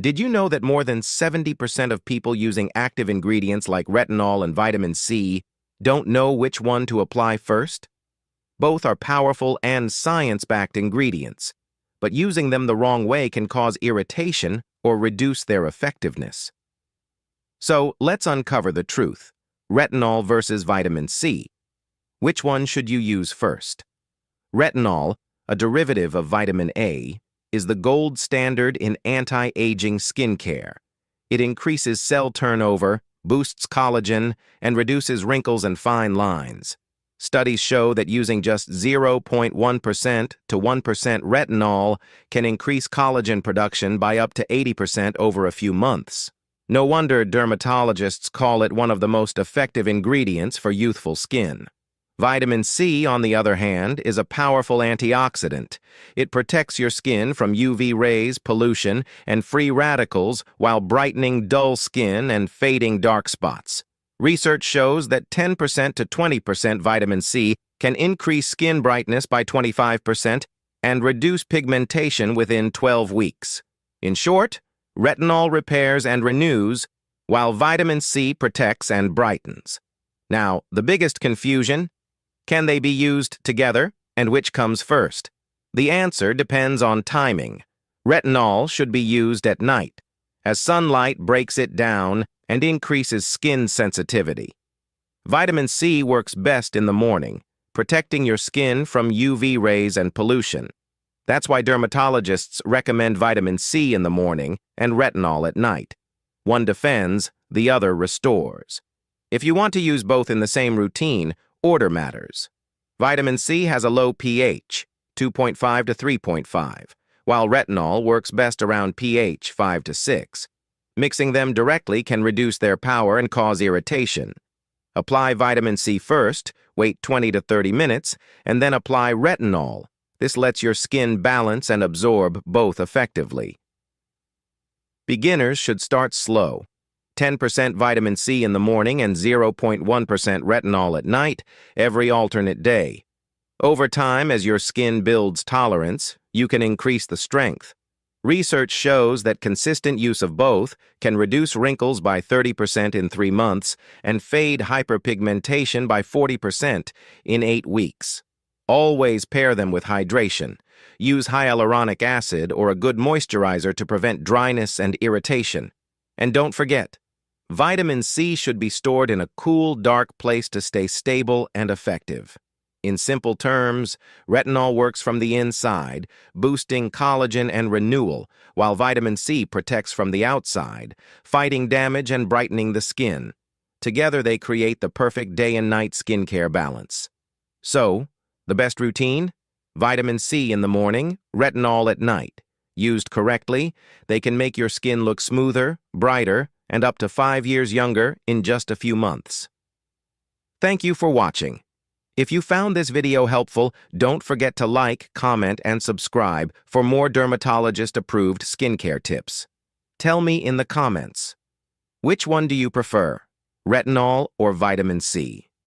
Did you know that more than 70% of people using active ingredients like retinol and vitamin C don't know which one to apply first? Both are powerful and science-backed ingredients, but using them the wrong way can cause irritation or reduce their effectiveness. So let's uncover the truth. Retinol versus vitamin C. Which one should you use first? Retinol, a derivative of vitamin A, is the gold standard in anti-aging skincare. It increases cell turnover, boosts collagen, and reduces wrinkles and fine lines. Studies show that using just 0.1% to 1% retinol can increase collagen production by up to 80% over a few months. No wonder dermatologists call it one of the most effective ingredients for youthful skin. Vitamin C, on the other hand, is a powerful antioxidant. It protects your skin from UV rays, pollution, and free radicals while brightening dull skin and fading dark spots. Research shows that 10% to 20% vitamin C can increase skin brightness by 25% and reduce pigmentation within 12 weeks. In short, retinol repairs and renews, while vitamin C protects and brightens. Now, the biggest confusion: can they be used together, and which comes first? The answer depends on timing. Retinol should be used at night, as sunlight breaks it down and increases skin sensitivity. Vitamin C works best in the morning, protecting your skin from UV rays and pollution. That's why dermatologists recommend vitamin C in the morning and retinol at night. One defends, the other restores. If you want to use both in the same routine, order matters. Vitamin C has a low pH, 2.5 to 3.5, while retinol works best around pH 5 to 6. Mixing them directly can reduce their power and cause irritation. Apply vitamin C first, wait 20 to 30 minutes, and then apply retinol. This lets your skin balance and absorb both effectively. Beginners should start slow. 10% vitamin C in the morning and 0.1% retinol at night, every alternate day. Over time, as your skin builds tolerance, you can increase the strength. Research shows that consistent use of both can reduce wrinkles by 30% in 3 months and fade hyperpigmentation by 40% in 8 weeks. Always pair them with hydration. Use hyaluronic acid or a good moisturizer to prevent dryness and irritation. And don't forget, vitamin C should be stored in a cool, dark place to stay stable and effective. In simple terms, retinol works from the inside, boosting collagen and renewal, while vitamin C protects from the outside, fighting damage and brightening the skin. Together, they create the perfect day and night skincare balance. So, the best routine? Vitamin C in the morning, retinol at night. Used correctly, they can make your skin look smoother, brighter, and up to 5 years younger in just a few months. Thank you for watching. If you found this video helpful, don't forget to like, comment, and subscribe for more dermatologist-approved skincare tips. Tell me in the comments, which one do you prefer, retinol or vitamin C?